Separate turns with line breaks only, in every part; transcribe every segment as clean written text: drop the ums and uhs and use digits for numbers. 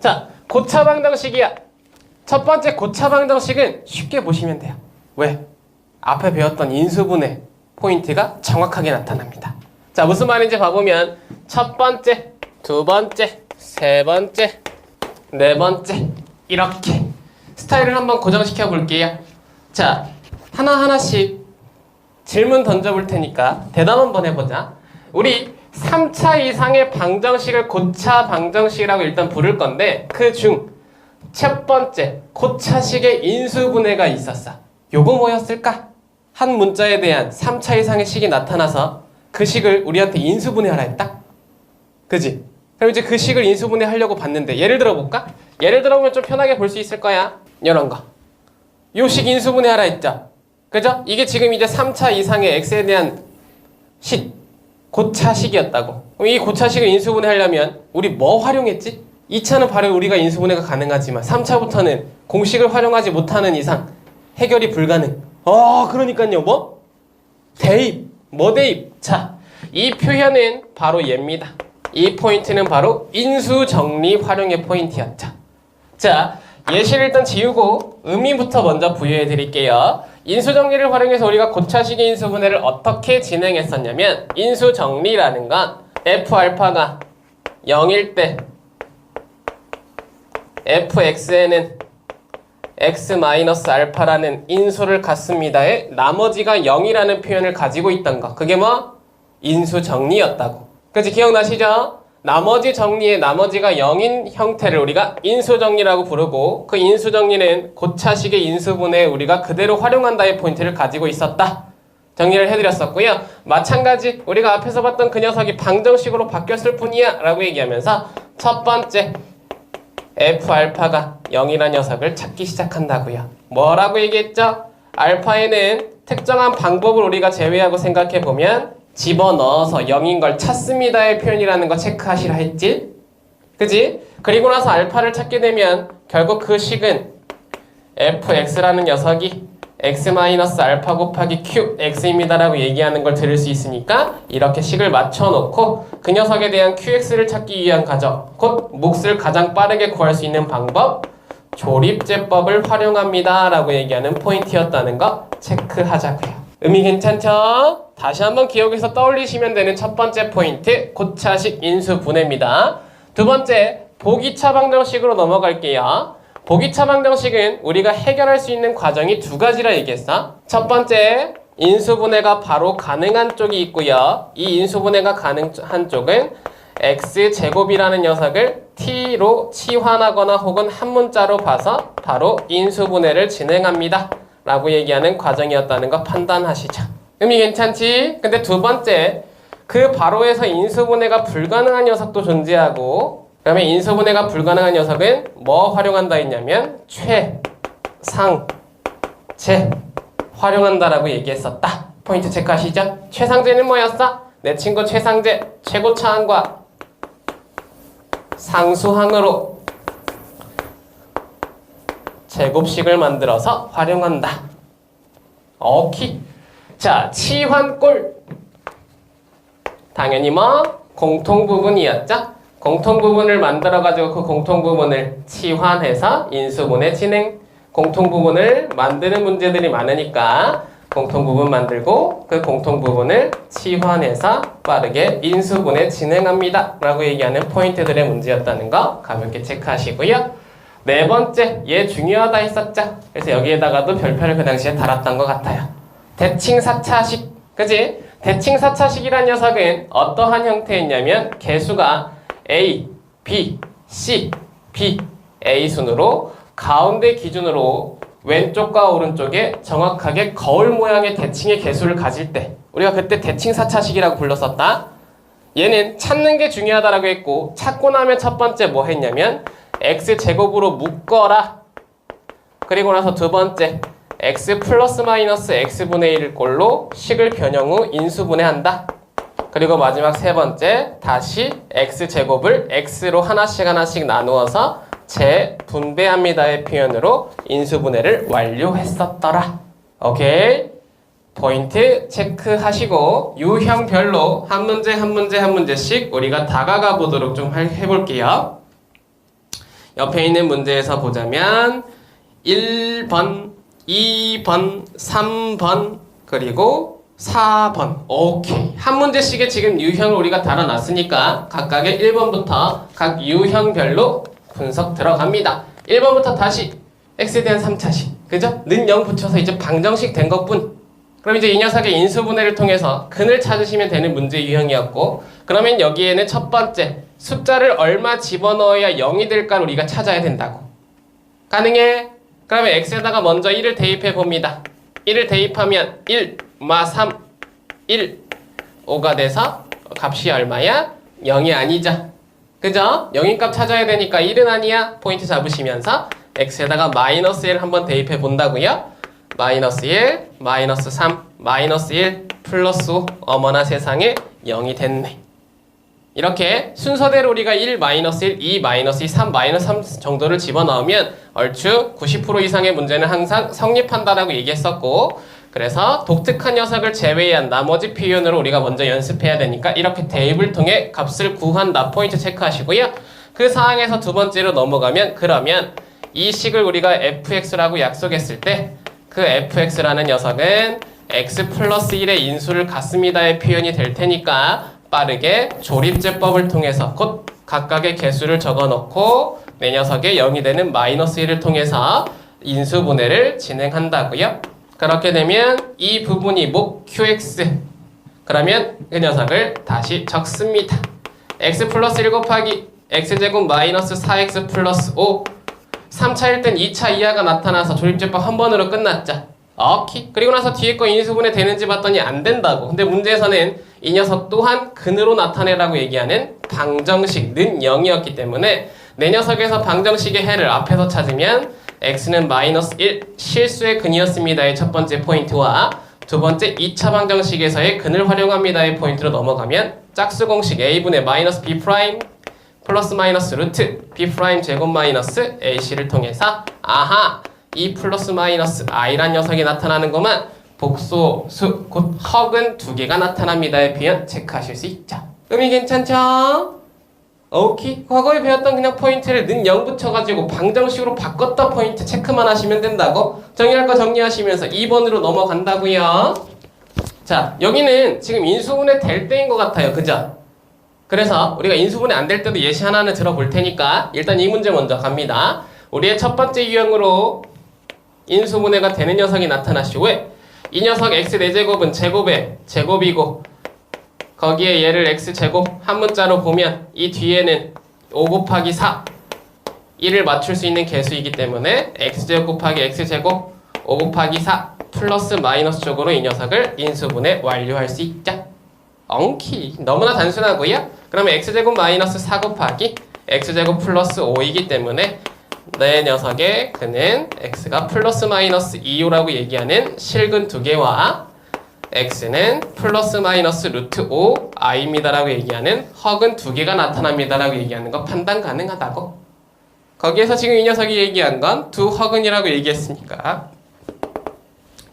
자, 고차 방정식이야. 첫 번째 고차 방정식은 쉽게 보시면 돼요. 왜? 앞에 배웠던 인수분해 포인트가 정확하게 나타납니다. 자, 무슨 말인지 봐보면 첫 번째, 두 번째, 세 번째, 네 번째 이렇게 스타일을 한번 고정시켜 볼게요. 자, 하나하나씩 질문 던져볼 테니까 대답 한번 해보자. 우리 3차 이상의 방정식을 고차 방정식이라고 일단 부를 건데 그 중 첫 번째 고차식의 인수분해가 있었어. 요거 뭐였을까? 한 문자에 대한 3차 이상의 식이 나타나서 그 식을 우리한테 인수분해하라 했다? 그지? 그럼 이제 그 식을 인수분해 하려고 봤는데 예를 들어 볼까? 예를 들어보면 좀 편하게 볼 수 있을 거야. 이런 거. 요 식 인수분해 하라 했죠? 그죠? 이게 지금 이제 3차 이상의 x에 대한 식, 고차식이었다고. 그럼 이 고차식을 인수분해 하려면 우리 뭐 활용했지? 2차는 바로 우리가 인수분해가 가능하지만 3차부터는 공식을 활용하지 못하는 이상 해결이 불가능. 그러니까요. 뭐? 대입. 뭐 대입? 자, 이 표현은 바로 얘입니다. 이 포인트는 바로 인수정리 활용의 포인트였죠. 자, 예시를 일단 지우고 의미부터 먼저 부여해 드릴게요. 인수정리를 활용해서 우리가 고차식의 인수분해를 어떻게 진행했었냐면 인수정리라는 건 f알파가 0일 때 fx에는 x-알파라는 인수를 갖습니다의 나머지가 0이라는 표현을 가지고 있던 거. 그게 뭐? 인수정리였다고. 그치? 기억나시죠? 나머지 정리의 나머지가 0인 형태를 우리가 인수정리라고 부르고 그 인수정리는 고차식의 인수분해에 우리가 그대로 활용한다의 포인트를 가지고 있었다. 정리를 해드렸었고요. 마찬가지 우리가 앞에서 봤던 그 녀석이 방정식으로 바뀌었을 뿐이야 라고 얘기하면서 첫 번째 f알파가 0이라는 녀석을 찾기 시작한다고요. 뭐라고 얘기했죠? 알파에는 특정한 방법을 우리가 제외하고 생각해보면 집어넣어서 0인 걸 찾습니다의 표현이라는 거 체크하시라 했지? 그지? 그리고 나서 알파를 찾게 되면 결국 그 식은 fx라는 녀석이 x-알파 곱하기 qx입니다 라고 얘기하는 걸 들을 수 있으니까 이렇게 식을 맞춰놓고 그 녀석에 대한 qx를 찾기 위한 과정, 곧 몫을 가장 빠르게 구할 수 있는 방법, 조립제법을 활용합니다 라고 얘기하는 포인트였다는 거 체크하자고요. 의미 괜찮죠? 다시 한번 기억해서 떠올리시면 되는 첫 번째 포인트, 고차식 인수분해입니다. 두 번째, 보기차 방정식으로 넘어갈게요. 보기차 방정식은 우리가 해결할 수 있는 과정이 두 가지라 얘기했어. 첫 번째, 인수분해가 바로 가능한 쪽이 있고요. 이 인수분해가 가능한 쪽은 x제곱이라는 녀석을 t로 치환하거나 혹은 한 문자로 봐서 바로 인수분해를 진행합니다 라고 얘기하는 과정이었다는 거 판단하시죠. 의미 괜찮지? 근데 두 번째, 그 바로에서 인수분해가 불가능한 녀석도 존재하고 그다음에 인수분해가 불가능한 녀석은 뭐 활용한다 했냐면 최, 상, 제 활용한다라고 얘기했었다. 포인트 체크하시죠? 최상제는 뭐였어? 내 친구 최상제, 최고차항과 상수항으로 제곱식을 만들어서 활용한다. 오케이. 자, 치환골. 당연히 뭐? 공통부분이었죠? 공통부분을 만들어가지고 그 공통부분을 치환해서 인수분해 진행. 공통부분을 만드는 문제들이 많으니까 공통부분 만들고 그 공통부분을 치환해서 빠르게 인수분해 진행합니다 라고 얘기하는 포인트들의 문제였다는 거 가볍게 체크하시고요. 네 번째, 얘 중요하다 했었죠? 그래서 여기에다가도 별표를 그 당시에 달았던 것 같아요. 대칭 4차식, 그지? 대칭 4차식이란 녀석은 어떠한 형태였냐면 개수가 A, B, C, B, A 순으로 가운데 기준으로 왼쪽과 오른쪽에 정확하게 거울 모양의 대칭의 개수를 가질 때 우리가 그때 대칭 4차식이라고 불렀었다. 얘는 찾는 게 중요하다라고 했고 찾고 나면 첫 번째 뭐 했냐면 x제곱으로 묶어라. 그리고 나서 두 번째 x 플러스 마이너스 x분의 1을 꼴로 식을 변형 후 인수분해한다. 그리고 마지막 세 번째 다시 x제곱을 x로 하나씩 나누어서 재분배합니다의 표현으로 인수분해를 완료했었더라. 오케이? 포인트 체크하시고 유형별로 한 문제씩 우리가 다가가 보도록 좀 해볼게요. 옆에 있는 문제에서 보자면 1번, 2번, 3번, 그리고 4번. 오케이. 한 문제씩의 지금 유형을 우리가 다뤄놨으니까 각각의 1번부터 각 유형별로 분석 들어갑니다. 1번부터 다시 x에 대한 3차식. 그죠? 는 0 붙여서 이제 방정식 된 것뿐. 그럼 이제 이 녀석의 인수분해를 통해서 근을 찾으시면 되는 문제 유형이었고, 그러면 여기에는 첫 번째 숫자를 얼마 집어넣어야 0이 될까를 우리가 찾아야 된다고. 가능해? 그러면 x에다가 먼저 1을 대입해 봅니다. 1을 대입하면 1, 마 3, 1, 5가 돼서 값이 얼마야? 0이 아니죠. 그죠? 0인 값 찾아야 되니까 1은 아니야. 포인트 잡으시면서 x에다가 마이너스 1 한번 대입해 본다고요. 마이너스 1, 마이너스 3, 마이너스 1, 플러스 5. 어머나 세상에 0이 됐네. 이렇게 순서대로 우리가 1, 마이너스 1, 2, 마이너스 2, 3, 마이너스 3 정도를 집어넣으면 얼추 90% 이상의 문제는 항상 성립한다라고 얘기했었고, 그래서 독특한 녀석을 제외한 나머지 표현으로 우리가 먼저 연습해야 되니까 이렇게 대입을 통해 값을 구한다. 포인트 체크하시고요. 그 상황에서 두 번째로 넘어가면, 그러면 이 식을 우리가 fx라고 약속했을 때 그 fx라는 녀석은 x 플러스 1의 인수를 갖습니다의 표현이 될 테니까 빠르게 조립제법을 통해서 곧 각각의 개수를 적어놓고 내 녀석의 0이 되는 마이너스 1을 통해서 인수분해를 진행한다고요. 그렇게 되면 이 부분이 목 qx. 그러면 그 녀석을 다시 적습니다. x 플러스 1 곱하기 x제곱 마이너스 4x 플러스 5. 3차일 땐 2차 이하가 나타나서 조립제법 한 번으로 끝났죠. 오케이. 그리고 나서 뒤에 거 인수분해 되는지 봤더니 안 된다고. 근데 문제에서는 이 녀석 또한 근으로 나타내라고 얘기하는 방정식 는 0이었기 때문에 내 녀석에서 방정식의 해를 앞에서 찾으면 x는 마이너스 1 실수의 근이었습니다의 첫 번째 포인트와 두 번째 2차 방정식에서의 근을 활용합니다의 포인트로 넘어가면 짝수 공식 a분의 마이너스 b 프라임 플러스 마이너스 루트 b 프라임 제곱 마이너스 ac를 통해서 아하 이 플러스 마이너스 i란 녀석이 나타나는구만. 복수, 수, 곧 헉은 두 개가 나타납니다의 표현 체크하실 수 있죠. 음이 괜찮죠? 오케이. 과거에 배웠던 그냥 포인트를 는 0 붙여가지고 방정식으로 바꿨다 포인트 체크만 하시면 된다고. 정리할 거 정리하시면서 2번으로 넘어간다고요. 자, 여기는 지금 인수분해 될 때인 것 같아요. 그죠? 그래서 우리가 인수분해 안 될 때도 예시 하나는 들어볼 테니까 일단 이 문제 먼저 갑니다. 우리의 첫 번째 유형으로 인수분해가 되는 녀석이 나타나시고, 왜? 이 녀석 x4제곱은 제곱의 제곱이고 거기에 얘를 x제곱 한 문자로 보면 이 뒤에는 5 곱하기 4 1을 맞출 수 있는 개수이기 때문에 x제곱 곱하기 x제곱 5 곱하기 4 플러스 마이너스 쪽으로 이 녀석을 인수분해 완료할 수 있죠. 엉키 너무나 단순하고요. 그러면 x제곱 마이너스 4 곱하기 x제곱 플러스 5이기 때문에 내 녀석의 그는 x가 플러스 마이너스 2호라고 얘기하는 실근 두 개와 x는 플러스 마이너스 루트 5 i입니다라고 얘기하는 헉은 두 개가 나타납니다라고 얘기하는 거 판단 가능하다고. 거기에서 지금 이 녀석이 얘기한 건 두 헉은이라고 얘기했으니까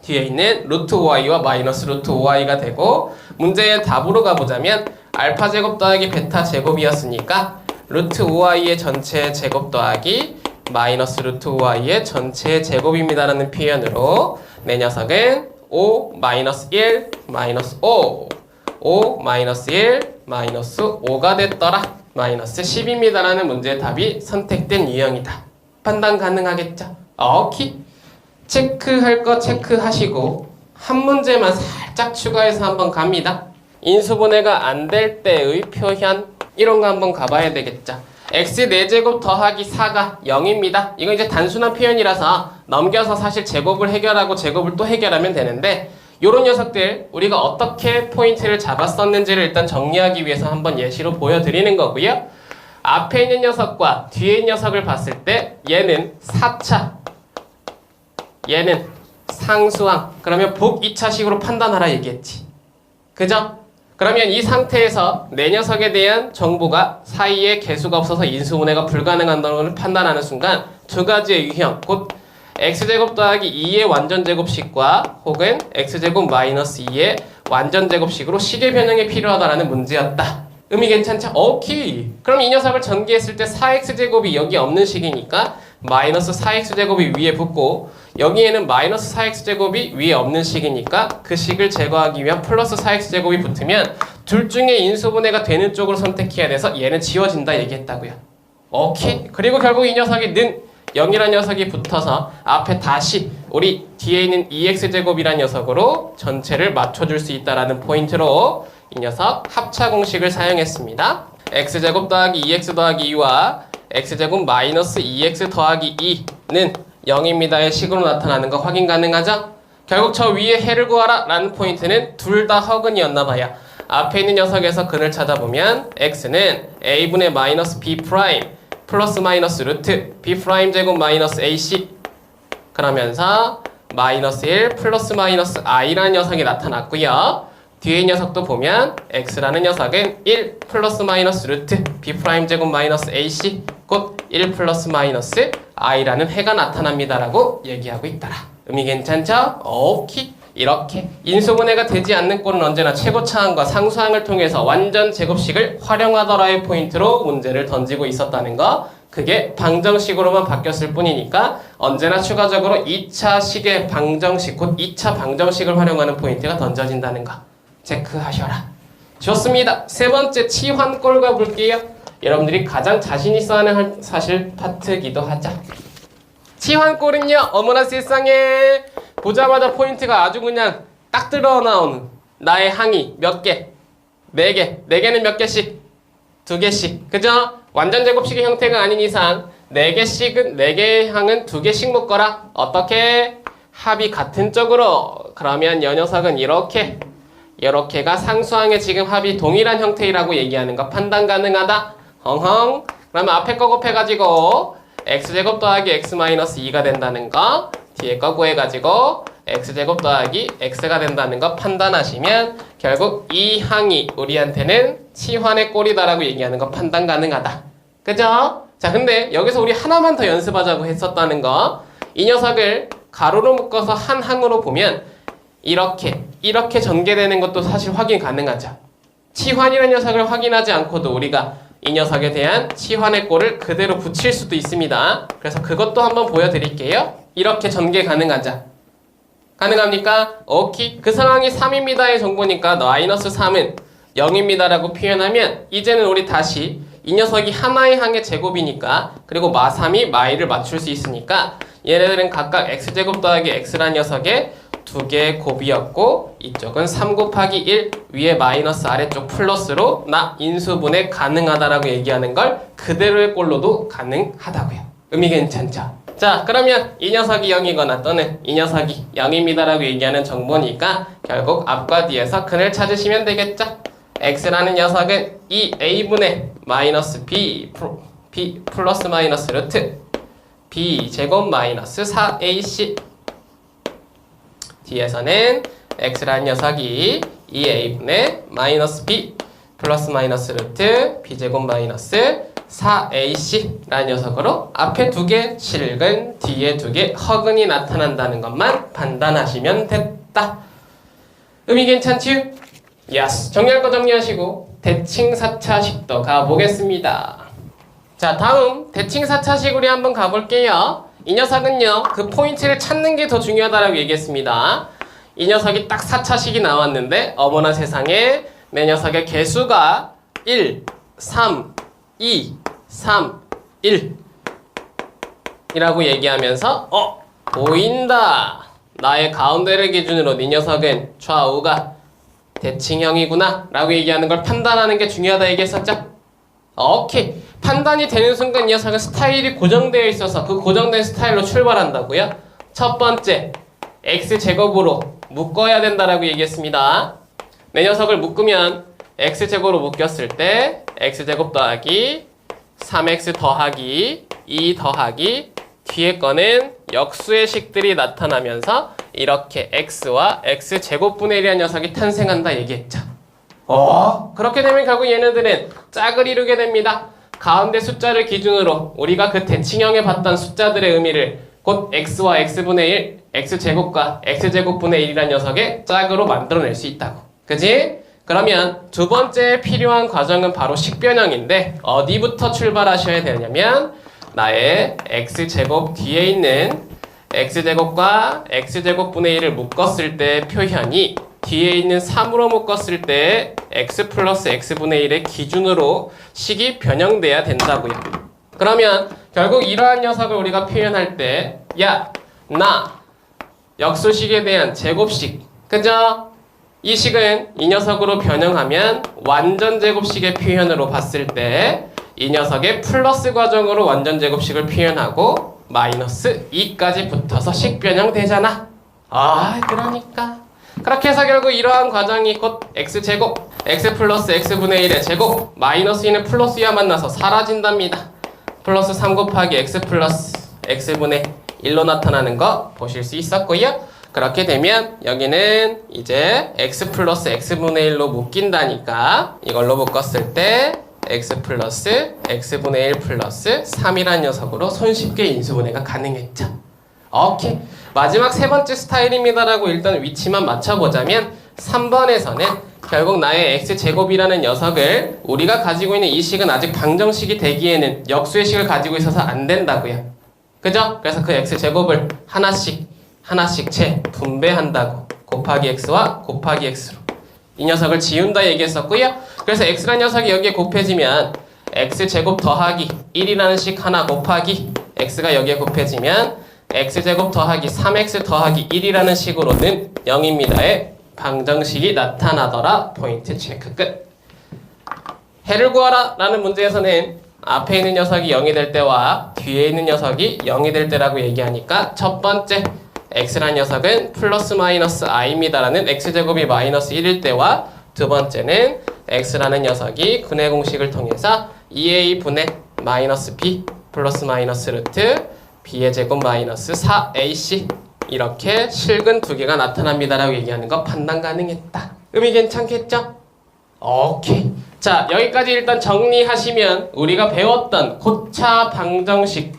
뒤에 있는 루트 5i와 마이너스 루트 5i가 되고, 문제의 답으로 가보자면 알파 제곱 더하기 베타 제곱이었으니까 루트 5i의 전체 제곱 더하기 마이너스 루트 5i의 전체 제곱입니다라는 표현으로 내 녀석은 5 마이너스 1 마이너스 5 5 마이너스 1 마이너스 5가 됐더라. 마이너스 10입니다라는 문제의 답이 선택된 유형이다. 판단 가능하겠죠? 오케이. 체크할 거 체크하시고 한 문제만 살짝 추가해서 한번 갑니다. 인수분해가 안 될 때의 표현 이런 거 한번 가봐야 되겠죠. x 4제곱 더하기 4가 0입니다. 이건 이제 단순한 표현이라서 넘겨서 사실 제곱을 해결하고 제곱을 또 해결하면 되는데, 요런 녀석들 우리가 어떻게 포인트를 잡았었는지를 일단 정리하기 위해서 한번 예시로 보여드리는 거고요. 앞에 있는 녀석과 뒤에 있는 녀석을 봤을 때 얘는 4차, 얘는 상수항. 그러면 복 2차식으로 판단하라 얘기했지. 그죠? 그러면 이 상태에서 내 녀석에 대한 정보가 사이에 개수가 없어서 인수분해가 불가능한다는 걸 판단하는 순간 두 가지의 유형, 곧 x제곱 더하기 2의 완전제곱식과 혹은 x제곱 마이너스 2의 완전제곱식으로 식의 변형이 필요하다라는 문제였다. 의미 괜찮죠? 오케이. 그럼 이 녀석을 전개했을 때 4x제곱이 여기 없는 식이니까 마이너스 4x제곱이 위에 붙고 여기에는 마이너스 4x제곱이 위에 없는 식이니까 그 식을 제거하기 위한 플러스 4x제곱이 붙으면 둘 중에 인수분해가 되는 쪽으로 선택해야 돼서 얘는 지워진다 얘기했다고요. 오케이. 그리고 결국 이 녀석이 는 0이라는 녀석이 붙어서 앞에 다시 우리 뒤에 있는 2x제곱이라는 녀석으로 전체를 맞춰줄 수 있다는 포인트로 이 녀석 합차 공식을 사용했습니다. x제곱 더하기 2x 더하기 2와 x제곱 마이너스 2x 더하기 2는 0입니다의 식으로 나타나는 거 확인 가능하죠? 결국 저 위에 해를 구하라 라는 포인트는 둘 다 허근이었나봐요. 앞에 있는 녀석에서 근을 찾아보면 x는 a분의 마이너스 b 프라임 플러스 마이너스 루트 b 프라임 제곱 마이너스 ac 그러면서 마이너스 1 플러스 마이너스 i라는 녀석이 나타났고요. 뒤에 녀석도 보면 x라는 녀석은 1 플러스 마이너스 루트 b 프라임 제곱 마이너스 ac 곧 1 플러스 마이너스 i라는 해가 나타납니다라고 얘기하고 있더라. 의미 괜찮죠? 오케이. 이렇게 인수분해가 되지 않는 꼴은 언제나 최고차항과 상수항을 통해서 완전 제곱식을 활용하더라의 포인트로 문제를 던지고 있었다는 거. 그게 방정식으로만 바뀌었을 뿐이니까 언제나 추가적으로 2차 식의 방정식 곧 2차 방정식을 활용하는 포인트가 던져진다는 거 체크하셔라. 좋습니다. 세 번째 치환꼴 가볼게요. 여러분들이 가장 자신 있어 하는 사실 파트기도 하죠. 치환꼴은요, 어머나 세상에 보자마자 포인트가 아주 그냥 딱 들어 나오는 나의 항이 몇 개? 4개. 4개는 몇 개씩? 2개씩. 그죠? 완전 제곱식의 형태가 아닌 이상 4개씩은 4개의 항은 2개씩 묶어라. 어떻게? 합이 같은 쪽으로. 그러면 이 녀석은 이렇게가 상수항의 지금 합이 동일한 형태라고 얘기하는 거 판단 가능하다. 헝헝. 그러면 앞에 거 곱해가지고 x제곱 더하기 x 마이너스 2가 된다는 거, 뒤에 거 구해가지고 x제곱 더하기 x가 된다는 거 판단하시면 결국 이 항이 우리한테는 치환의 꼴이다라고 얘기하는 거 판단 가능하다. 그죠? 자, 근데 여기서 우리 하나만 더 연습하자고 했었다는 거, 이 녀석을 가로로 묶어서 한 항으로 보면 이렇게 전개되는 것도 사실 확인 가능하죠. 치환이라는 녀석을 확인하지 않고도 우리가 이 녀석에 대한 치환의 꼴을 그대로 붙일 수도 있습니다. 그래서 그것도 한번 보여드릴게요. 이렇게 전개 가능하죠. 가능합니까? 오케이. 그 상황이 3입니다의 정보니까 마이너스 3은 0입니다라고 표현하면 이제는 우리 다시 이 녀석이 하나의 항의 제곱이니까 그리고 마3이 마이를 맞출 수 있으니까 얘네들은 각각 x제곱 더하기 x라는 녀석의 2개의 곱이었고 이쪽은 3 곱하기 1 위에 마이너스 아래쪽 플러스로 나 인수분해 가능하다라고 얘기하는 걸 그대로의 꼴로도 가능하다고요. 의미 괜찮죠? 자, 그러면 이 녀석이 0이거나 또는 이 녀석이 0입니다라고 얘기하는 정보니까 결국 앞과 뒤에서 근을 찾으시면 되겠죠? x라는 녀석은 이 a분의 마이너스 b 플러스 마이너스 루트 b 제곱 마이너스 4ac 뒤에서는 x라는 녀석이 2a분의 마이너스 b 플러스 마이너스 루트 b제곱 마이너스 4ac라는 녀석으로 앞에 2개 실근 뒤에 2개 허근이 나타난다는 것만 판단하시면 됐다. 의미 괜찮지? 예스. 정리할 거 정리하시고 대칭 4차식도 가보겠습니다. 자, 다음 대칭 4차식 우리 한번 가볼게요. 이 녀석은요, 그 포인트를 찾는 게 더 중요하다라고 얘기했습니다. 이 녀석이 딱 4차식이 나왔는데 어머나 세상에 내 녀석의 개수가 1, 3, 2, 3, 1 이라고 얘기하면서 보인다. 나의 가운데를 기준으로 이 녀석은 좌우가 대칭형이구나 라고 얘기하는 걸 판단하는 게 중요하다 얘기했었죠? 오케이. 판단이 되는 순간 이 녀석은 스타일이 고정되어 있어서 그 고정된 스타일로 출발한다고요? 첫 번째, x제곱으로 묶어야 된다라고 얘기했습니다. 내 녀석을 묶으면 x제곱으로 묶였을 때 x제곱 더하기 3x 더하기 2 더하기 뒤에 거는 역수의 식들이 나타나면서 이렇게 x와 x제곱분의 1이라는 녀석이 탄생한다 얘기했죠. 그렇게 되면 결국 얘네들은 짝을 이루게 됩니다. 가운데 숫자를 기준으로 우리가 그 대칭형에 봤던 숫자들의 의미를 곧 x와 x분의 1, x제곱과 x제곱분의 1이라는 녀석의 짝으로 만들어낼 수 있다고. 그지? 그러면 두 번째 필요한 과정은 바로 식변형인데 어디부터 출발하셔야 되냐면 나의 x제곱 뒤에 있는 x제곱과 x제곱분의 1을 묶었을 때 표현이 뒤에 있는 3으로 묶었을 때 x 플러스 x분의 1의 기준으로 식이 변형돼야 된다고요. 그러면 결국 이러한 녀석을 우리가 표현할 때 나 역수식에 대한 제곱식, 그죠? 이 식은 이 녀석으로 변형하면 완전 제곱식의 표현으로 봤을 때 이 녀석의 플러스 과정으로 완전 제곱식을 표현하고 마이너스 2까지 붙어서 식 변형되잖아. 그러니까 그렇게 해서 결국 이러한 과정이 곧 x제곱, x 플러스 x분의 1의 제곱, 마이너스 2는 플러스 2와 만나서 사라진답니다. 플러스 3 곱하기 x 플러스 x분의 1로 나타나는 거 보실 수 있었고요. 그렇게 되면 여기는 이제 x 플러스 x분의 1로 묶인다니까 이걸로 묶었을 때 x 플러스 x분의 1 플러스 3이라는 녀석으로 손쉽게 인수분해가 가능했죠. 오케이. 마지막 세 번째 스타일입니다라고 일단 위치만 맞춰보자면 3번에서는 결국 나의 x제곱이라는 녀석을 우리가 가지고 있는 이 식은 아직 방정식이 되기에는 역수의 식을 가지고 있어서 안 된다고요. 그죠? 그래서 그 x제곱을 하나씩 분배한다고 곱하기 x와 곱하기 x로 이 녀석을 지운다 얘기했었고요. 그래서 x라는 녀석이 여기에 곱해지면 x제곱 더하기 1이라는 식 하나 곱하기 x가 여기에 곱해지면 x제곱 더하기 3x 더하기 1이라는 식으로는 0입니다의 방정식이 나타나더라. 포인트 체크 끝. 해를 구하라 라는 문제에서는 앞에 있는 녀석이 0이 될 때와 뒤에 있는 녀석이 0이 될 때라고 얘기하니까 첫 번째 x라는 녀석은 플러스 마이너스 i입니다라는 x제곱이 마이너스 1일 때와 두 번째는 x라는 녀석이 근의 공식을 통해서 2a 분의 마이너스 b 플러스 마이너스 루트 b의 제곱 마이너스 4ac 이렇게 실근 두 개가 나타납니다라고 얘기하는 거 판단 가능했다. 의미 괜찮겠죠? 오케이. 자, 여기까지 일단 정리하시면 우리가 배웠던 고차 방정식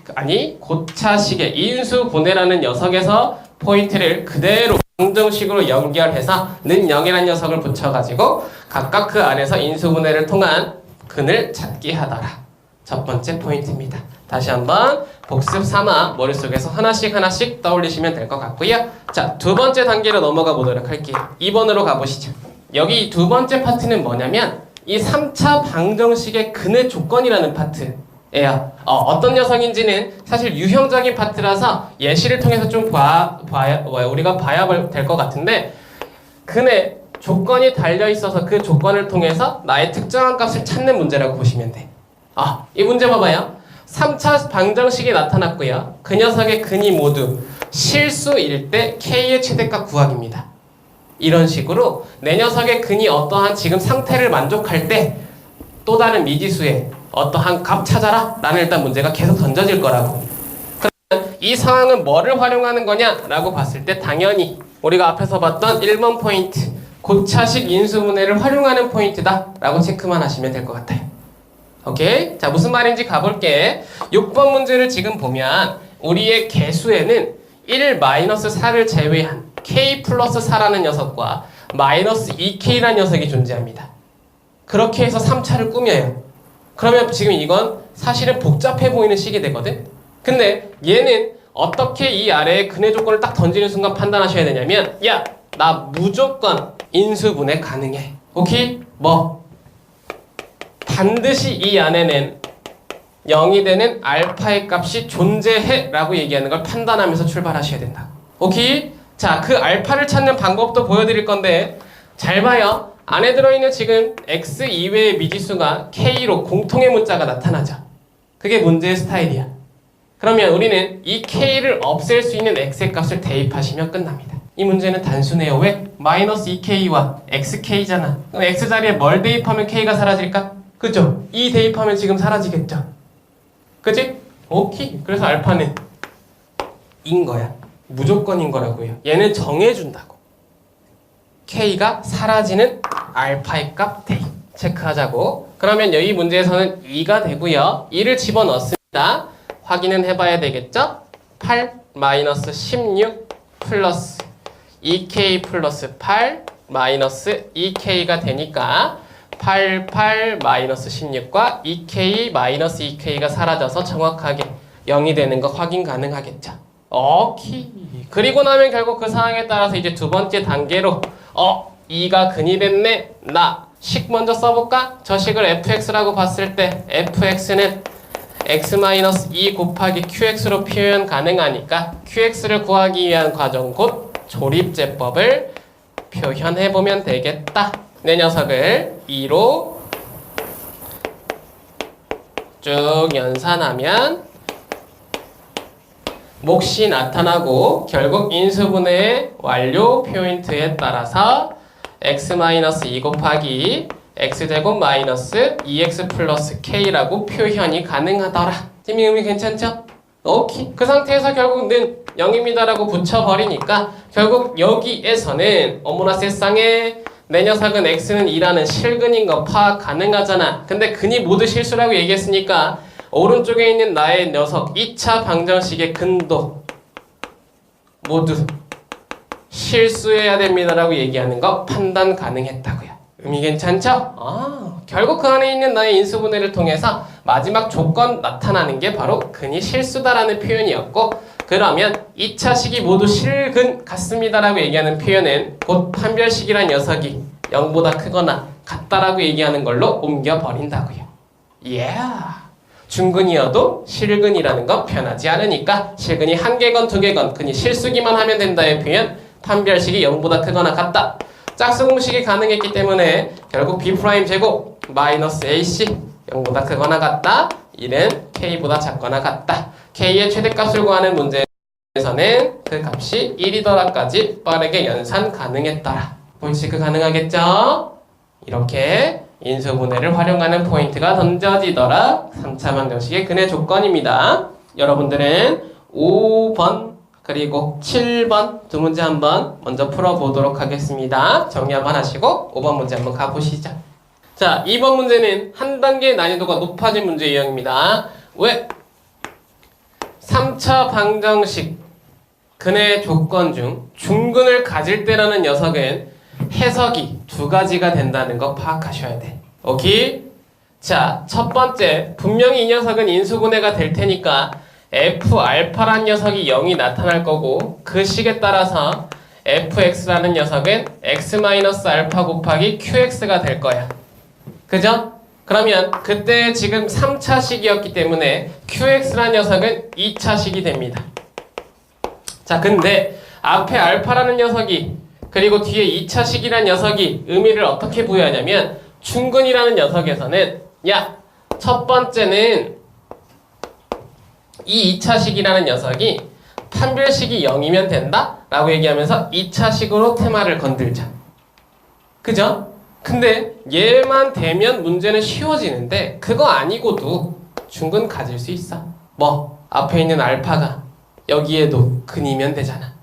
고차식의 인수분해라는 녀석에서 포인트를 그대로 방정식으로 연결해서 는 0이라는 녀석을 붙여가지고 각각 그 안에서 인수분해를 통한 근을 찾기 하더라. 첫 번째 포인트입니다. 다시 한번 복습 삼아 머릿속에서 하나씩 떠올리시면 될 것 같고요. 자, 두 번째 단계로 넘어가 보도록 할게요. 2번으로 가보시죠. 여기 두 번째 파트는 뭐냐면 이 3차 방정식의 근의 조건이라는 파트예요. 어떤 녀석인지는 사실 유형적인 파트라서 예시를 통해서 좀 우리가 봐야 될 것 같은데 근의 조건이 달려있어서 그 조건을 통해서 나의 특정한 값을 찾는 문제라고 보시면 돼. 이 문제 봐봐요. 3차 방정식이 나타났고요. 그 녀석의 근이 모두 실수일 때 k의 최대값 구하기입니다. 이런 식으로 내 녀석의 근이 어떠한 지금 상태를 만족할 때 또 다른 미지수의 어떠한 값 찾아라 라는 일단 문제가 계속 던져질 거라고. 그러면 이 상황은 뭐를 활용하는 거냐 라고 봤을 때 당연히 우리가 앞에서 봤던 1번 포인트 고차식 인수분해를 활용하는 포인트다 라고 체크만 하시면 될 것 같아요. 오케이? 자, 무슨 말인지 가볼게. 6번 문제를 지금 보면 우리의 개수에는 1-4를 제외한 k 플러스 4라는 녀석과 마이너스 2k라는 녀석이 존재합니다. 그렇게 해서 3차를 꾸며요. 그러면 지금 이건 사실은 복잡해 보이는 식이 되거든? 근데 얘는 어떻게 이 아래에 근의 조건을 딱 던지는 순간 판단하셔야 되냐면 나 무조건 인수분해 가능해. 오케이? 반드시 이 안에는 0이 되는 알파의 값이 존재해 라고 얘기하는 걸 판단하면서 출발하셔야 된다. 오케이? 자, 그 알파를 찾는 방법도 보여드릴 건데 잘 봐요. 안에 들어있는 지금 x 이외의 미지수가 k로 공통의 문자가 나타나죠. 그게 문제의 스타일이야. 그러면 우리는 이 k를 없앨 수 있는 x의 값을 대입하시면 끝납니다. 이 문제는 단순해요. 왜? 마이너스 2k와 xk잖아. 그럼 x 자리에 뭘 대입하면 k가 사라질까? 그죠? 2 대입하면 지금 사라지겠죠? 그치? 오케이. 그래서 알파는 인 거야. 무조건인 거라고요. 얘는 정해준다고. k가 사라지는 알파의 값 대입. 체크하자고. 그러면 이 문제에서는 2가 되고요. 2를 집어넣습니다. 확인은 해봐야 되겠죠? 8 마이너스 16 플러스 2k 플러스 8 마이너스 2K가 되니까 88 마이너스 16과 2K 마이너스 2K가 사라져서 정확하게 0이 되는 거 확인 가능하겠죠. 오케이. 그리고 나면 결국 그 상황에 따라서 이제 두 번째 단계로 2가 근이 됐네. 나 식 먼저 써볼까? 저 식을 fx라고 봤을 때 fx는 x-2 곱하기 qx로 표현 가능하니까 qx를 구하기 위한 과정 곧 조립제법을 표현해보면 되겠다. 내 녀석을 2로 쭉 연산하면 몫이 나타나고 결국 인수분해의 완료 포인트에 따라서 x-2 곱하기 x제곱 마이너스 2x 플러스 k라고 표현이 가능하더라. 지금 의미 괜찮죠? 오케이. 그 상태에서 결국 는 0입니다라고 붙여버리니까 결국 여기에서는 어머나 세상에 내 녀석은 x는 2라는 실근인 거 파악 가능하잖아. 근데 근이 모두 실수라고 얘기했으니까 오른쪽에 있는 나의 녀석 2차 방정식의 근도 모두 실수해야 됩니다라고 얘기하는 거 판단 가능했다고요. 의미 괜찮죠? 결국 그 안에 있는 나의 인수분해를 통해서 마지막 조건 나타나는 게 바로 근이 실수다라는 표현이었고, 그러면 2차식이 모두 실근 같습니다라고 얘기하는 표현은 곧 판별식이란 녀석이 0보다 크거나 같다라고 얘기하는 걸로 옮겨버린다고요. 중근이어도 실근이라는 건 변하지 않으니까 실근이 한 개건 두 개건 근이 실수기만 하면 된다의 표현, 판별식이 0보다 크거나 같다. 짝수 공식이 가능했기 때문에 결국 b'제곱 마이너스 ac 0보다 크거나 같다. 1은 k보다 작거나 같다. k의 최대값을 구하는 문제에서는 그 값이 1이더라까지 빠르게 연산 가능했더라. 볼체크 가능하겠죠? 이렇게 인수분해를 활용하는 포인트가 던져지더라. 3차 방정식의 근의 조건입니다. 여러분들은 5번 그리고 7번 두 문제 한번 먼저 풀어보도록 하겠습니다. 정리 한번 하시고 5번 문제 한번 가보시죠. 자, 2번 문제는 한 단계 난이도가 높아진 문제 유형입니다. 왜? 3차 방정식 근의 조건 중 중근을 가질 때라는 녀석은 해석이 두 가지가 된다는 거 파악하셔야 돼. 오케이? 자, 첫 번째, 분명히 이 녀석은 인수분해가 될 테니까 f알파란 녀석이 0이 나타날 거고 그 식에 따라서 fx라는 녀석은 x-알파 곱하기 qx가 될 거야. 그죠? 그러면 그때 지금 3차식이었기 때문에 qx라는 녀석은 2차식이 됩니다. 자, 근데 앞에 알파라는 녀석이 그리고 뒤에 2차식이라는 녀석이 의미를 어떻게 부여하냐면 중근이라는 녀석에서는 첫 번째는 이 2차식이라는 녀석이 판별식이 0이면 된다? 라고 얘기하면서 2차식으로 테마를 건들자. 그죠? 근데 얘만 되면 문제는 쉬워지는데 그거 아니고도 중근 가질 수 있어. 앞에 있는 알파가 여기에도 근이면 되잖아.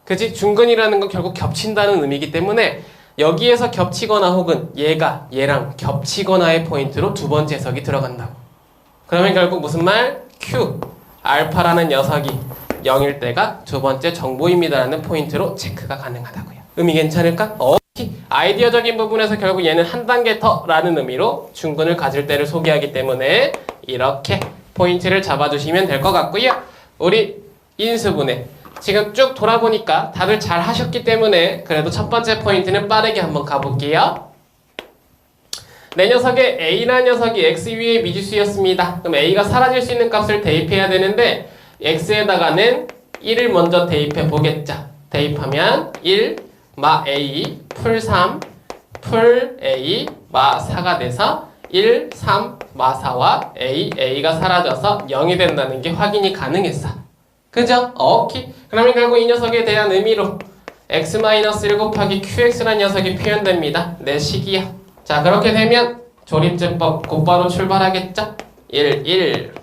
그치? 중근이라는 건 결국 겹친다는 의미이기 때문에 여기에서 겹치거나 혹은 얘가 얘랑 겹치거나의 포인트로 두 번째 해석이 들어간다고. 그러면 결국 무슨 말? Q 알파라는 녀석이 0일 때가 두 번째 정보입니다라는 포인트로 체크가 가능하다고요. 의미 괜찮을까? 아이디어적인 부분에서 결국 얘는 한 단계 더라는 의미로 중근을 가질 때를 소개하기 때문에 이렇게 포인트를 잡아주시면 될 것 같고요. 우리 인수분해 지금 쭉 돌아보니까 다들 잘 하셨기 때문에 그래도 첫 번째 포인트는 빠르게 한번 가볼게요. 내 녀석의 a라는 녀석이 x 위의 미지수였습니다. 그럼 a가 사라질 수 있는 값을 대입해야 되는데 x에다가는 1을 먼저 대입해 보겠죠. 대입하면 1 마 a 풀 3 풀 a 마 4가 돼서 1, 3 마 4와 a가 사라져서 0이 된다는 게 확인이 가능했어. 그죠? 오케이. 그러면 결국 이 녀석에 대한 의미로 x-1 곱하기 qx라는 녀석이 표현됩니다. 내 식이야. 자, 그렇게 되면 조립제법 곧바로 출발하겠죠? 1, 1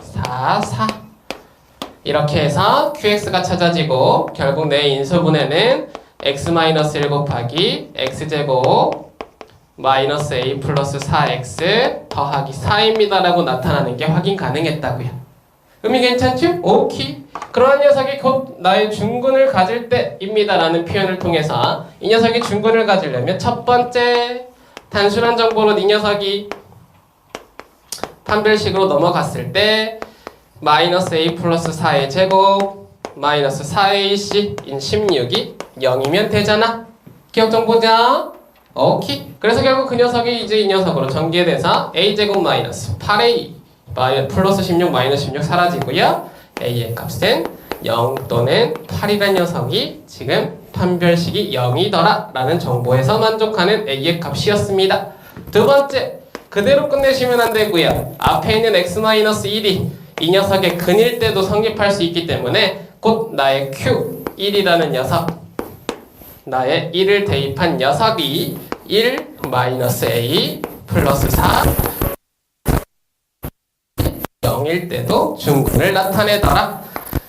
4, 4 이렇게 해서 qx가 찾아지고 결국 내 인수분해는 x-1 곱하기 x제곱 마이너스 a 플러스 4x 더하기 4입니다 라고 나타나는 게 확인 가능했다고요. 의미 괜찮죠? 오케이. 그러한 녀석이 곧 나의 중근을 가질 때입니다 라는 표현을 통해서 이 녀석이 중근을 가지려면 첫 번째 단순한 정보로 이 녀석이 판별식으로 넘어갔을 때 마이너스 a 플러스 4의 제곱 마이너스 4ac인 16이 0이면 되잖아. 기억 좀 보자. 오케이. 그래서 결국 그 녀석이 이제 이 녀석으로 전개돼서 a제곱 마이너스 8a 플러스 16 마이너스 16 사라지고요. a의 값은 0 또는 8이라는 녀석이 지금 판별식이 0이더라 라는 정보에서 만족하는 a의 값이었습니다. 두 번째, 그대로 끝내시면 안 되고요. 앞에 있는 x-1이 이 녀석의 근일 때도 성립할 수 있기 때문에 곧 나의 q1이라는 녀석, 나의 1을 대입한 녀석이 1 마이너스 a 플러스 4 0일 때도 중근을 나타내더라.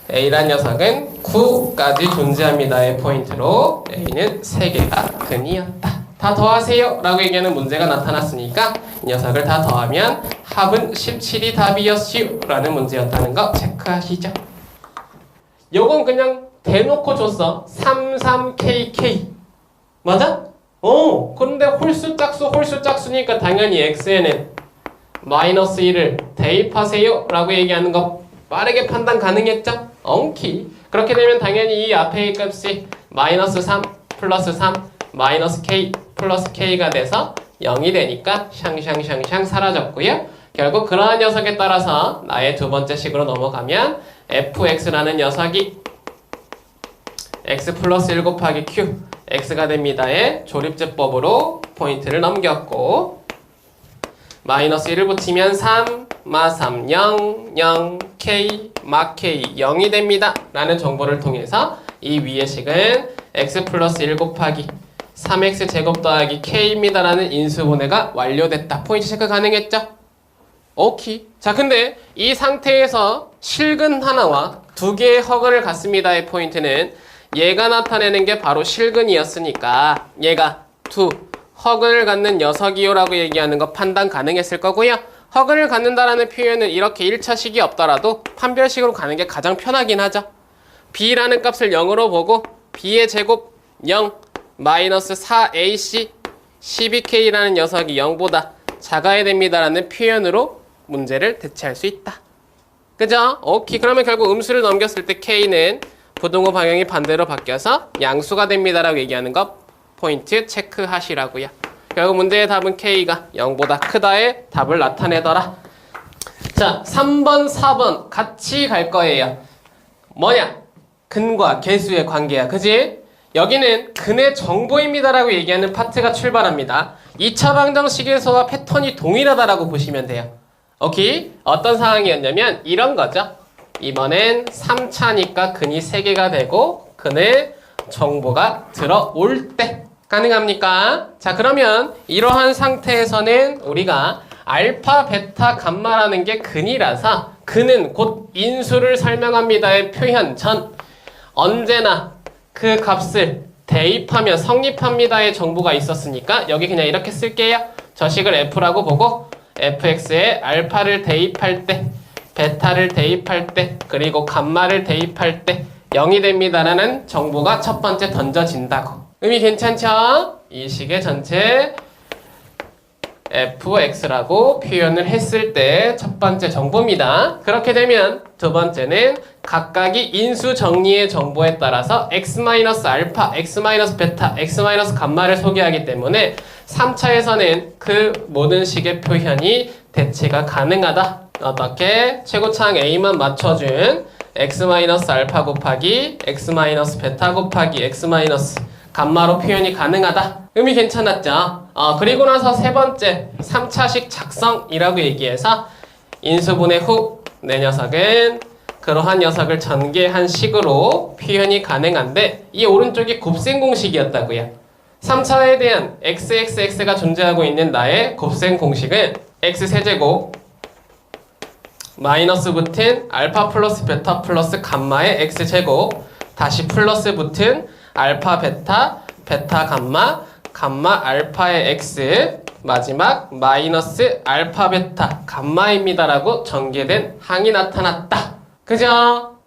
a란 녀석은 9까지 존재합니다의 포인트로 a는 3개가 근이었다. 다 더하세요 라고 얘기하는 문제가 나타났으니까 이 녀석을 다 더하면 합은 17이 답이었슈 라는 문제였다는 거 체크하시죠. 요건 그냥 대놓고 줬어. 33kk 맞아? 그런데 홀수 짝수니까 당연히 x에는 마이너스 1을 대입하세요 라고 얘기하는 거 빠르게 판단 가능했죠? 엉키. 그렇게 되면 당연히 이 앞에 값이 마이너스 3 플러스 3 마이너스 k 플러스 k가 돼서 0이 되니까 샹샹샹샹 사라졌고요. 결국 그러한 녀석에 따라서 나의 두 번째 식으로 넘어가면 fx라는 녀석이 x 플러스 1 곱하기 q x가 됩니다의 조립제법으로 포인트를 넘겼고 마이너스 1을 붙이면 3, 마 3, 0, 0, k, 마 k, 0이 됩니다 라는 정보를 통해서 이 위의 식은 x 플러스 1 곱하기 3x 제곱 더하기 k입니다 라는 인수분해가 완료됐다. 포인트 체크 가능했죠? 오케이. 자, 근데 이 상태에서 실근 하나와 두 개의 허근을 갖습니다의 포인트는 얘가 나타내는 게 바로 실근이었으니까 얘가 두 허근을 갖는 녀석이요 라고 얘기하는 거 판단 가능했을 거고요. 허근을 갖는다라는 표현은 이렇게 1차식이 없더라도 판별식으로 가는 게 가장 편하긴 하죠. b라는 값을 0으로 보고 b의 제곱 0 마이너스 4ac 12k라는 녀석이 0보다 작아야 됩니다라는 표현으로 문제를 대체할 수 있다. 그죠? 오케이. 그러면 결국 음수를 넘겼을 때 k는 부등호 방향이 반대로 바뀌어서 양수가 됩니다라고 얘기하는 거 포인트 체크하시라고요. 결국 문제의 답은 k가 0보다 크다의 답을 나타내더라. 자, 3번, 4번 같이 갈 거예요. 뭐냐? 근과 계수의 관계야. 그지? 여기는 근의 정보입니다라고 얘기하는 파트가 출발합니다. 2차 방정식에서와 패턴이 동일하다라고 보시면 돼요. 오케이? 어떤 상황이었냐면 이런 거죠. 이번엔 3차니까 근이 3개가 되고 근의 정보가 들어올 때 가능합니까? 자, 그러면 이러한 상태에서는 우리가 알파, 베타, 감마라는 게 근이라서 근은 곧 인수를 설명합니다의 표현 전 언제나 그 값을 대입하면 성립합니다의 정보가 있었으니까 여기 그냥 이렇게 쓸게요. 저 식을 f라고 보고 fx에 알파를 대입할 때 베타를 대입할 때 그리고 감마를 대입할 때 0이 됩니다라는 정보가 첫 번째 던져진다고. 의미 괜찮죠? 이 식의 전체 fx라고 표현을 했을 때 첫 번째 정보입니다. 그렇게 되면 두 번째는 각각이 인수 정리의 정보에 따라서 x-알파, x-베타, x-감마를 소개하기 때문에 3차에서는 그 모든 식의 표현이 대체가 가능하다. 어떻게? 최고차항 a만 맞춰준 x-알파 곱하기 x-베타 곱하기 x-감마로 표현이 가능하다. 의미 괜찮았죠? 그리고 나서 세 번째 3차식 작성이라고 얘기해서 인수분해 후 내 녀석은 그러한 녀석을 전개한 식으로 표현이 가능한데 이 오른쪽이 곱셈 공식이었다고요. 3차에 대한 xxx가 존재하고 있는 나의 곱셈 공식은 x세제곱 마이너스 붙은 알파 플러스 베타 플러스 감마의 x제곱 다시 플러스 붙은 알파 베타 베타 감마 감마 알파의 x 마지막 마이너스 알파 베타 감마입니다라고 전개된 항이 나타났다. 그죠?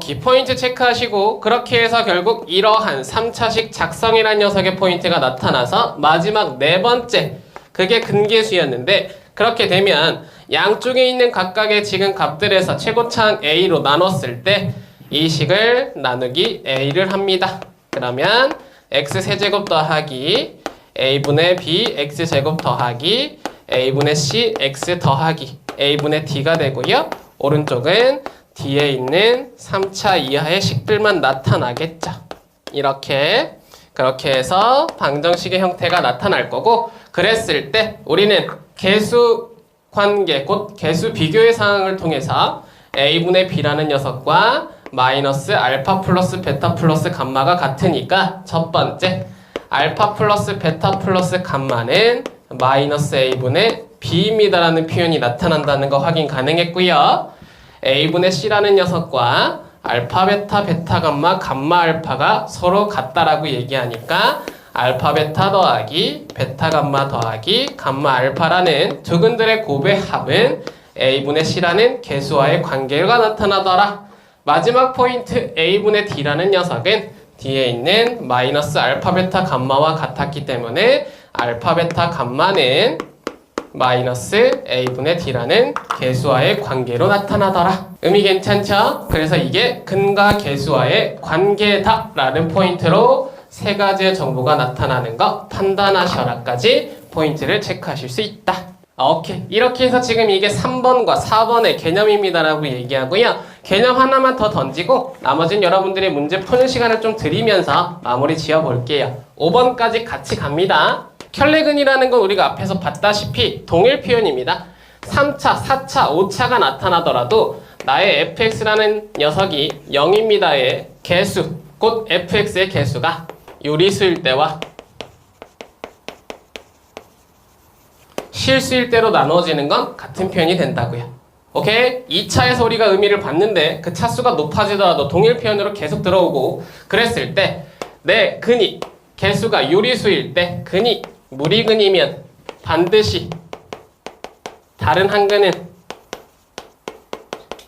키포인트 체크하시고 그렇게 해서 결국 이러한 3차식 작성이라는 녀석의 포인트가 나타나서 마지막 네 번째 그게 근계수였는데 그렇게 되면 양쪽에 있는 각각의 지금 값들에서 최고차항 A로 나눴을 때 이 식을 나누기 A를 합니다. 그러면 X세제곱 더하기 A분의 B X제곱 더하기 A분의 C X 더하기 A분의 D가 되고요. 오른쪽은 D에 있는 3차 이하의 식들만 나타나겠죠. 그렇게 해서 방정식의 형태가 나타날 거고 그랬을 때 우리는 계수 관계, 곧 계수 비교의 상황을 통해서 A분의 B라는 녀석과 마이너스 알파 플러스 베타 플러스 감마가 같으니까 첫 번째 알파 플러스 베타 플러스 감마는 마이너스 A분의 B입니다라는 표현이 나타난다는 거 확인 가능했고요. A분의 C라는 녀석과 알파 베타 베타 감마 감마 알파가 서로 같다라고 얘기하니까 알파 베타 더하기 베타 감마 더하기 감마 알파라는 두근들의 곱의 합은 A분의 C라는 계수와의 관계가 나타나더라. 마지막 포인트 A분의 D라는 녀석은 D에 있는 마이너스 알파 베타 감마와 같았기 때문에 알파 베타 감마는 마이너스 A분의 D라는 계수와의 관계로 나타나더라. 의미 괜찮죠? 그래서 이게 근과 계수와의 관계다라는 포인트로 세 가지의 정보가 나타나는 거 판단하셔라까지 포인트를 체크하실 수 있다. 오케이. 이렇게 해서 지금 이게 3번과 4번의 개념입니다라고 얘기하고요. 개념 하나만 더 던지고 나머지는 여러분들이 문제 푸는 시간을 좀 드리면서 마무리 지어 볼게요. 5번까지 같이 갑니다. 켤레근이라는 건 우리가 앞에서 봤다시피 동일 표현입니다. 3차, 4차, 5차가 나타나더라도 나의 fx라는 녀석이 0입니다의 개수, 곧 fx의 개수가 유리수일 때와 실수일 때로 나누어지는 건 같은 표현이 된다고요. 오케이? 2차에서 우리가 의미를 봤는데 그 차수가 높아지더라도 동일 표현으로 계속 들어오고 그랬을 때 내 근이 개수가 유리수일 때 근이 무리근이면 반드시 다른 한 근은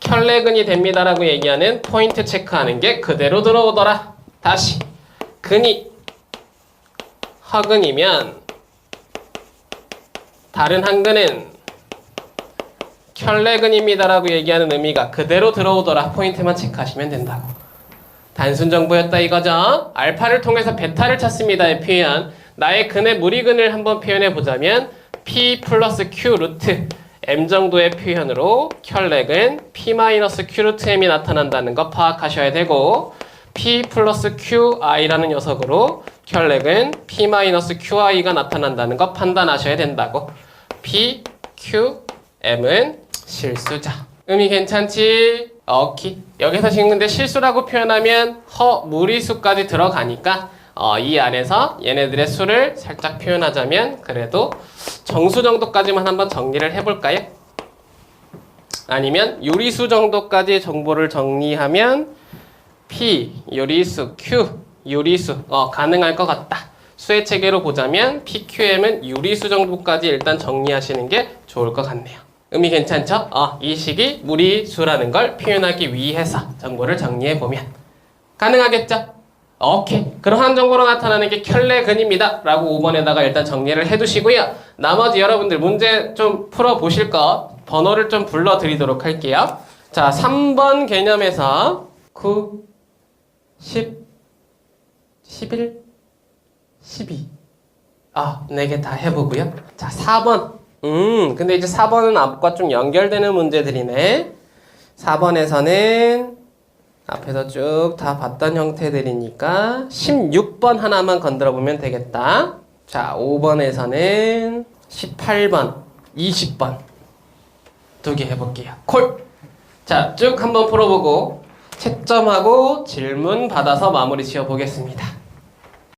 켤레근이 됩니다라고 얘기하는 포인트 체크하는 게 그대로 들어오더라. 다시 근이 허근이면 다른 한 근은 켤레근입니다라고 얘기하는 의미가 그대로 들어오더라. 포인트만 체크하시면 된다고. 단순 정보였다 이거죠. 알파를 통해서 베타를 찾습니다의 표현. 나의 근의 무리근을 한번 표현해 보자면 P 플러스 Q 루트 M 정도의 표현으로 켤레근 P 마이너스 Q 루트 M이 나타난다는 거 파악하셔야 되고 P 플러스 QI라는 녀석으로 켤레근 P 마이너스 QI가 나타난다는 거 판단하셔야 된다고. P, Q, M은 실수자. 의미 괜찮지? 오케이. 여기서 지금 근데 실수라고 표현하면 무리수까지 들어가니까 이 안에서 얘네들의 수를 살짝 표현하자면 그래도 정수 정도까지만 한번 정리를 해볼까요? 아니면 유리수 정도까지 정보를 정리하면 P, 유리수, Q, 유리수 가능할 것 같다. 수의 체계로 보자면 PQM은 유리수 정도까지 일단 정리하시는 게 좋을 것 같네요. 의미 괜찮죠? 이 식이 무리수라는 걸 표현하기 위해서 정보를 정리해보면 가능하겠죠? 오케이. 그러한 정보로 나타나는 게 켤레근입니다 라고 5번에다가 일단 정리를 해두시고요. 나머지 여러분들 문제 좀 풀어보실 거 번호를 좀 불러드리도록 할게요. 자, 3번 개념에서 9, 10, 11, 12 4개 다 해보고요. 자, 4번 근데 이제 4번은 앞과 좀 연결되는 문제들이네. 4번에서는 앞에서 쭉 다 봤던 형태들이니까 16번 하나만 건드려 보면 되겠다. 자, 5번에서는 18번, 20번 2개 해볼게요. 콜! 자, 쭉 한번 풀어보고 채점하고 질문 받아서 마무리 지어보겠습니다.